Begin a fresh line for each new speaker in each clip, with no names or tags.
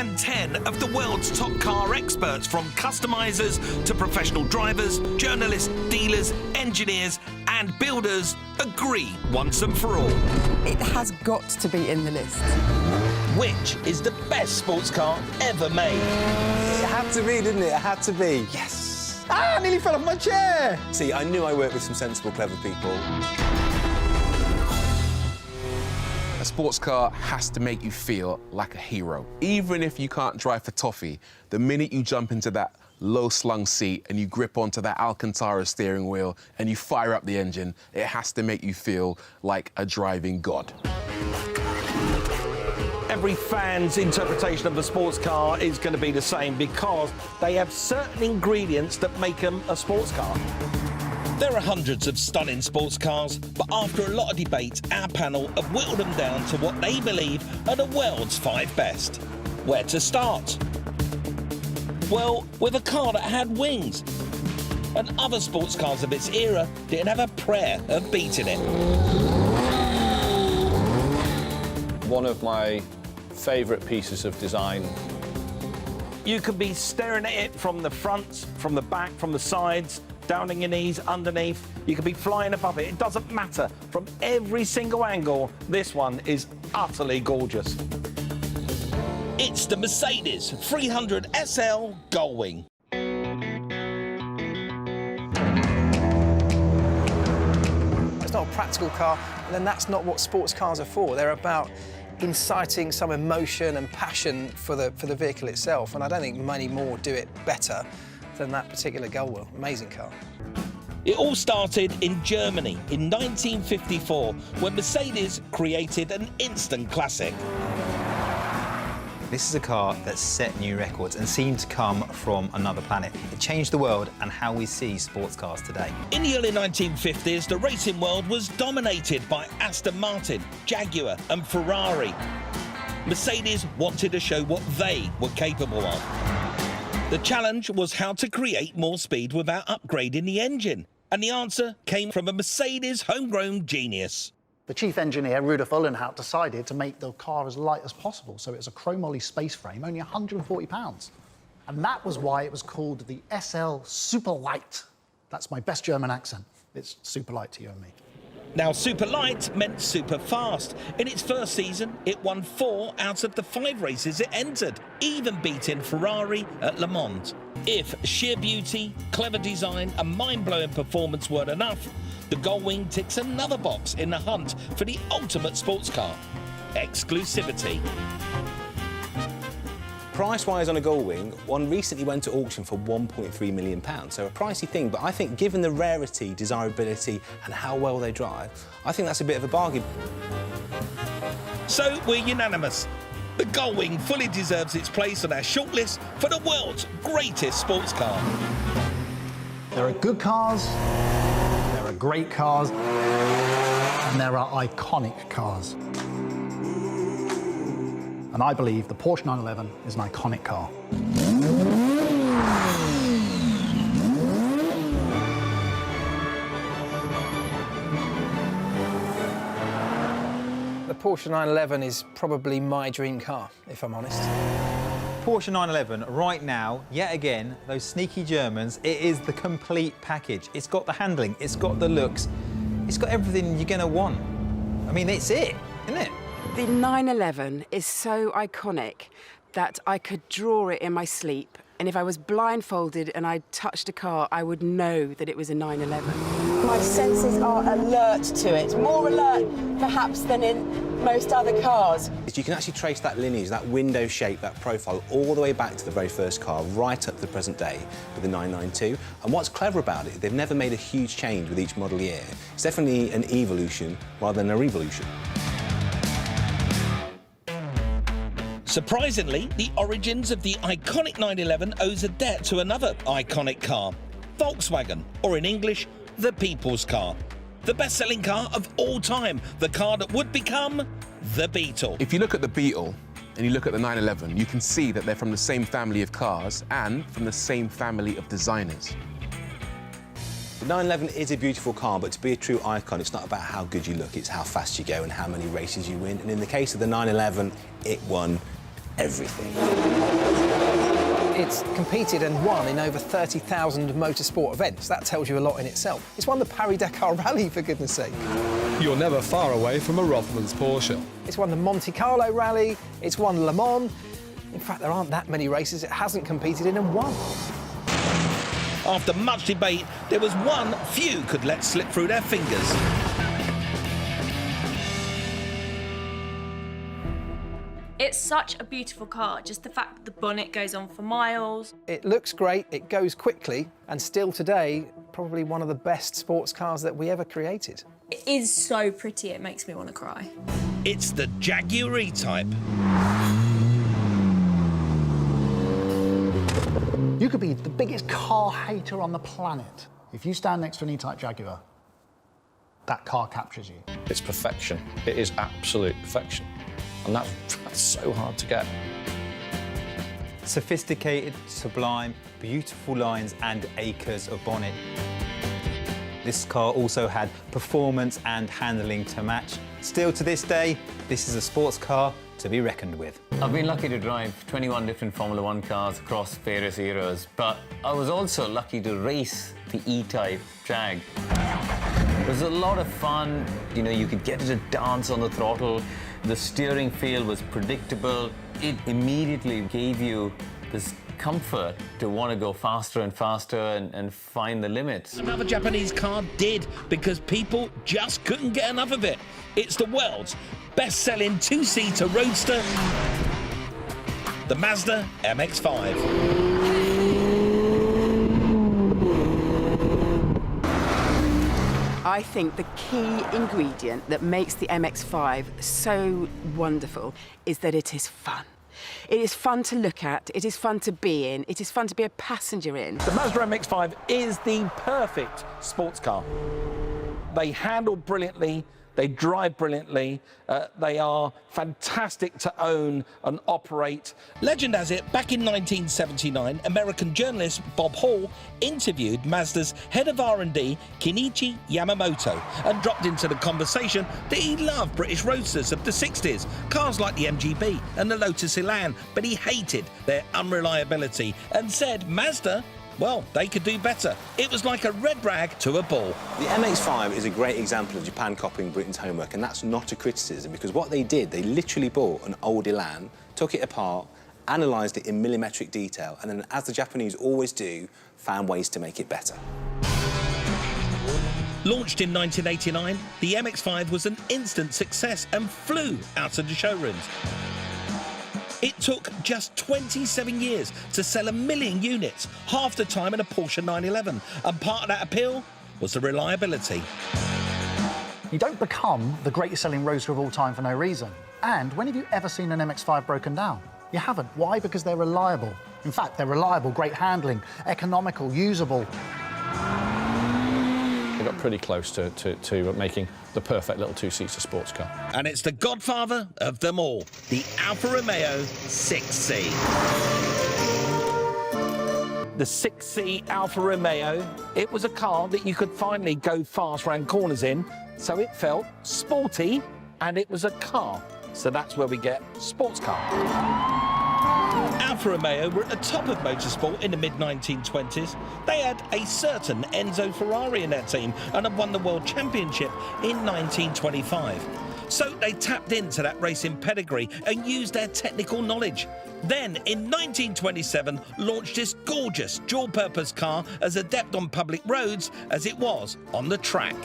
and 10 of the world's top car experts, from customizers to professional drivers, journalists, dealers, engineers and builders, agree once and for all.
It has got to be in the list.
Which is the best sports car ever made?
It had to be, didn't it? It had to be.
Yes. Ah, I nearly fell off my chair.
See, I knew I worked with some sensible, clever people.
A sports car has to make you feel like a hero. Even if you can't drive for toffee, the minute you jump into that low-slung seat and you grip onto that Alcantara steering wheel and you fire up the engine, it has to make you feel like a driving god.
Every fan's interpretation of a sports car is going to be the same because they have certain ingredients that make them a sports car. There are hundreds of stunning sports cars, but after a lot of debate, our panel have whittled them down to what they believe are the world's 5 best. Where to start? Well, with a car that had wings. And other sports cars of its era didn't have a prayer of beating it.
One of my favourite pieces of design.
You could be staring at it from the front, from the back, from the sides, down on your knees, underneath. You could be flying above it. It doesn't matter. From every single angle, this one is utterly gorgeous. It's the Mercedes 300 SL Goalwing.
It's not a practical car, and then that's not what sports cars are for. They're about inciting some emotion and passion for the vehicle itself, and I don't think many more do it better than that particular Goalwing. Amazing car.
It all started in Germany in 1954 when Mercedes created an instant classic.
This is a car that set new records and seemed to come from another planet. It changed the world and how we see sports cars today.
In the early 1950s, the racing world was dominated by Aston Martin, Jaguar and Ferrari. Mercedes wanted to show what they were capable of. The challenge was how to create more speed without upgrading the engine. And the answer came from a Mercedes homegrown genius.
The chief engineer, Rudolf Uhlenhaut, decided to make the car as light as possible. So it's a chromoly space frame, only 140 pounds. And that was why it was called the SL Super Light. That's my best German accent. It's super light to you and me.
Now, super light meant super fast. In its first season, it won 4 out of the 5 races it entered, even beating Ferrari at Le Mans. If sheer beauty, clever design and mind-blowing performance weren't enough, the Goalwing ticks another box in the hunt for the ultimate sports car: exclusivity.
Price-wise on a Goalwing, one recently went to auction for £1.3 million, so a pricey thing, but I think given the rarity, desirability and how well they drive, I think that's a bit of a bargain.
So we're unanimous. The Goalwing fully deserves its place on our shortlist for the world's greatest sports car.
There are good cars, there are great cars, and there are iconic cars. And I believe the Porsche 911 is an iconic car.
The Porsche 911 is probably my dream car, if I'm honest.
Porsche 911, right now, yet again, those sneaky Germans, it is the complete package. It's got the handling, it's got the looks, it's got everything you're gonna want. I mean, it's it, isn't it?
The 911 is so iconic that I could draw it in my sleep, and if I was blindfolded and I touched a car, I would know that it was a 911. My senses are alert to it, more alert perhaps than in most other cars.
You can actually trace that lineage, that window shape, that profile, all the way back to the very first car, right up to the present day with the 992. And what's clever about it, they've never made a huge change with each model year. It's definitely an evolution rather than a revolution.
Surprisingly, the origins of the iconic 911 owes a debt to another iconic car, Volkswagen, or in English, the people's car. The best-selling car of all time, the car that would become the Beetle.
If you look at the Beetle and you look at the 911, you can see that they're from the same family of cars and from the same family of designers.
The 911 is a beautiful car, but to be a true icon, it's not about how good you look, it's how fast you go and how many races you win. And in the case of the 911, it won everything.
It's competed and won in over 30,000 motorsport events. That tells you a lot in itself. It's won the Paris-Dakar Rally, for goodness sake.
You're never far away from a Rothmans Porsche.
It's won the Monte Carlo Rally. It's won Le Mans. In fact, there aren't that many races it hasn't competed in and won.
After much debate, there was one few could let slip through their fingers.
It's such a beautiful car, just the fact that the bonnet goes on for miles.
It looks great, it goes quickly, and still today, probably one of the best sports cars that we ever created.
It is so pretty, it makes me want to cry.
It's the Jaguar E-Type.
You could be the biggest car hater on the planet. If you stand next to an E-Type Jaguar, that car captures you.
It's perfection. It is absolute perfection. And that's so hard to get.
Sophisticated, sublime, beautiful lines and acres of bonnet. This car also had performance and handling to match. Still to this day, this is a sports car to be reckoned with.
I've been lucky to drive 21 different Formula One cars across various eras, but I was also lucky to race the E-Type Jag. It was a lot of fun. You know, you could get it to dance on the throttle. The steering feel was predictable. It immediately gave you this comfort to want to go faster and faster and find the limits.
Another Japanese car did, because people just couldn't get enough of it. It's the world's best-selling two-seater roadster, the Mazda MX5.
I think the key ingredient that makes the MX5 so wonderful is that it is fun. It is fun to look at, it is fun to be in, it is fun to be a passenger in.
The Mazda MX-5 is the perfect sports car. They handle brilliantly, they drive brilliantly, they are fantastic to own and operate. Legend has it, back in 1979, American journalist Bob Hall interviewed Mazda's head of R&D, Kenichi Yamamoto, and dropped into the conversation that he loved British roadsters of the 60s, cars like the MGB and the Lotus Elan, but he hated their unreliability and said Mazda, well, they could do better. It was like a red rag to a bull.
The MX-5 is a great example of Japan copying Britain's homework, and that's not a criticism, because what they did, they literally bought an old Elan, took it apart, analysed it in millimetric detail, and then, as the Japanese always do, found ways to make it better.
Launched in 1989, the MX-5 was an instant success and flew out of the showrooms. It took just 27 years to sell 1 million units, half the time in a Porsche 911, and part of that appeal was the reliability.
You don't become the greatest selling roadster of all time for no reason. And when have you ever seen an MX-5 broken down? You haven't. Why? Because they're reliable. In fact, they're reliable, great handling, economical, usable.
We got pretty close to making the perfect little two-seater sports car.
And it's the godfather of them all, the Alfa Romeo 6C. The 6C Alfa Romeo, it was a car that you could finally go fast round corners in, so it felt sporty, and it was a car. So that's where we get sports car. Alfa Romeo were at the top of motorsport in the mid-1920s. They had a certain Enzo Ferrari in their team and had won the World Championship in 1925. So they tapped into that racing pedigree and used their technical knowledge. Then, in 1927, launched this gorgeous dual-purpose car as adept on public roads as it was on the track.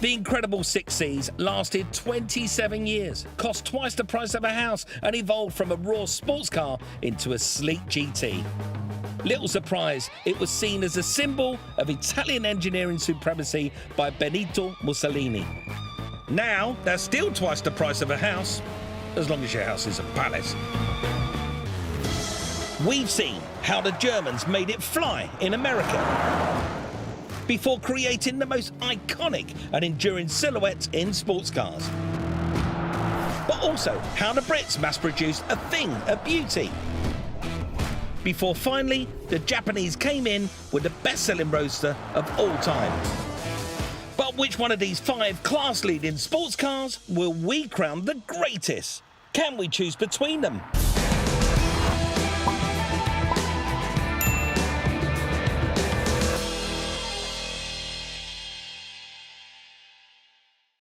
The incredible 6Cs lasted 27 years, cost twice the price of a house, and evolved from a raw sports car into a sleek GT. Little surprise, it was seen as a symbol of Italian engineering supremacy by Benito Mussolini. Now, they're still twice the price of a house, as long as your house is a palace. We've seen how the Germans made it fly in America, before creating the most iconic and enduring silhouettes in sports cars. But also how the Brits mass-produced a thing of beauty, before finally the Japanese came in with the best-selling roadster of all time. But which one of these 5 class-leading sports cars will we crown the greatest? Can we choose between them?